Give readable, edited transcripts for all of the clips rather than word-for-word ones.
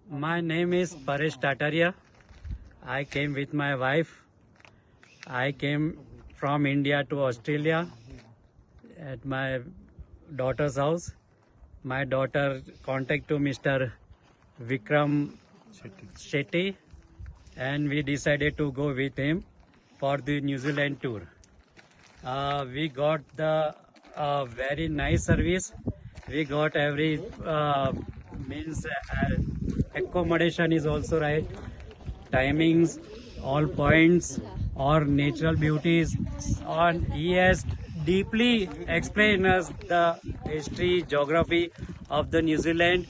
My name is Paresh Tataria. I came with my wife. I came from India to Australia at my daughter's house. My daughter contacted to Mr. Vikram Shetty and we decided to go with him for the New Zealand tour. We got the very nice service. We got every accommodation is also right. Timings, all points, or natural beauties. And he has deeply explained us the history, geography of the New Zealand,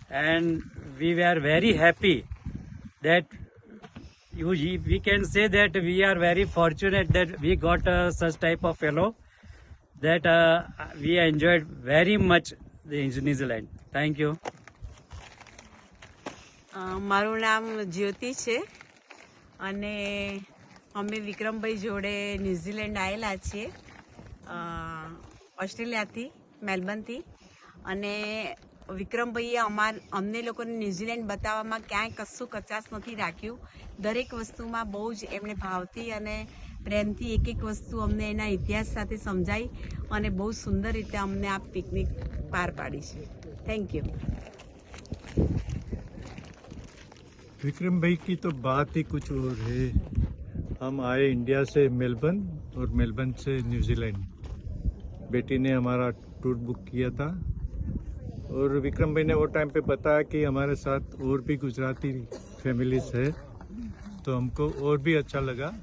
and we were very happy that we can say that we are very fortunate that we got such type of fellow that we enjoyed very much the New Zealand. Thank you. મારું નામ જ્યોતિ છે અને અમે વિક્રમભાઈ જોડે New Zealand આવેલા છીએ ઓસ્ટ્રેલિયાથી મેલબર્નથી અને વિક્રમભાઈએ અમને લોકોને ન્યૂઝીલેન્ડ બતાવવામાં ક્યાંય કશું કચાશ નથી રાખ્યું. દરેક વસ્તુમાં બહુ જ એમણે ભાવથી અને પ્રેમથી એક એક વસ્તુ અમને એના ઇતિહાસ સાથે સમજાવી અને બહુ સુંદર રીતે અમને આ પિકનિક પાર પાડી છે. Thank you. विक्रम भाई की तो बात ही कुछ और है. हम आए इंडिया से मेलबर्न और मेलबर्न से न्यूजीलैंड. बेटी ने हमारा टूर बुक किया था और विक्रम भाई ने वो टाइम पे बताया कि हमारे साथ और भी गुजराती फैमिलीज है, तो हमको और भी अच्छा लगा.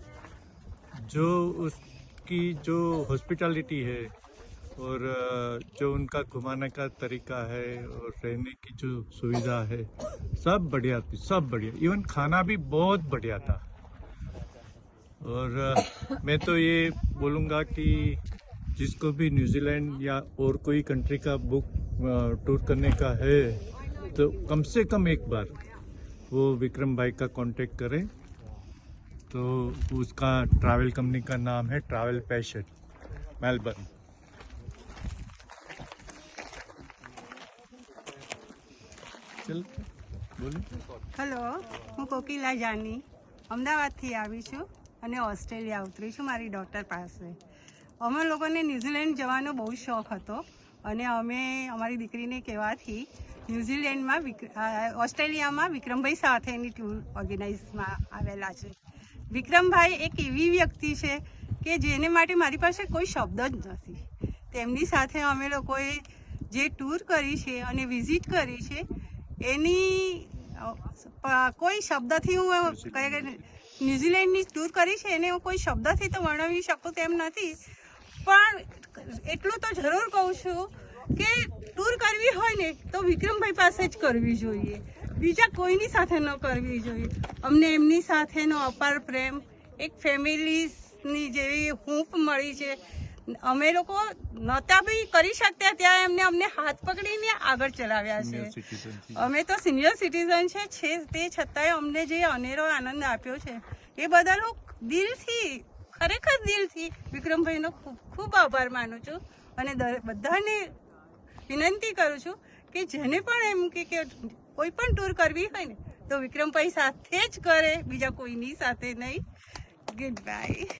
जो उसकी जो हॉस्पिटैलिटी है और जो उनका घुमाने का तरीका है और रहने की जो सुविधा है सब बढ़िया थी, सब बढ़िया. इवन खाना भी बहुत बढ़िया था. और मैं तो ये बोलूँगा कि जिसको भी न्यूजीलैंड या और कोई कंट्री का बुक टूर करने का है तो कम से कम एक बार वो विक्रम भाई का कांटेक्ट करें. तो उसका ट्रैवल कंपनी का नाम है ट्रैवल पैशन मेलबर्न. હેલો, હું કોકિલા જાની અમદાવાદથી આવી છું અને ઓસ્ટ્રેલિયા ઉતરી છું મારી ડોટર પાસે. અમે લોકોને ન્યૂઝીલેન્ડ જવાનો બહુ શોખ હતો અને અમે અમારી દીકરીને કહેવાથી ન્યૂઝીલેન્ડમાં ઓસ્ટ્રેલિયામાં વિક્રમભાઈ સાથેની ટૂર ઓર્ગેનાઇઝમાં આવેલા છે. વિક્રમભાઈ એક એવી વ્યક્તિ છે કે જેને માટે મારી પાસે કોઈ શબ્દ જ નથી. તેમની સાથે અમે લોકોએ જે ટૂર કરી છે અને વિઝિટ કરી છે એની કોઈ શબ્દથી હું ન્યૂઝીલેન્ડની ટૂર કરી છે એને હું કોઈ શબ્દથી તો વર્ણવી શકું તેમ નથી, પણ એટલું તો જરૂર કહું છું કે ટૂર કરવી હોય ને તો વિક્રમભાઈ પાસે જ કરવી જોઈએ, બીજા કોઈની સાથે ન કરવી જોઈએ. અમને એમની સાથેનો અપાર પ્રેમ, એક ફેમિલીની જેવી હૂંફ મળી છે. અમે લોકો નહોતા બી કરી શકતા ત્યાં એમને અમને હાથ પકડીને આગળ ચલાવ્યા છે. અમે તો સિનિયર સિટીઝન છે તે છતાંય અમને જે અનેરો આનંદ આપ્યો છે એ બદલ હું દિલથી ખરેખર દિલથી વિક્રમભાઈનો ખૂબ ખૂબ આભાર માનું છું અને બધાને વિનંતી કરું છું કે જેને પણ એમ કે કોઈ પણ ટૂર કરવી હોય ને તો વિક્રમભાઈ સાથે જ કરે, બીજા કોઈની સાથે નહીં. Good bye.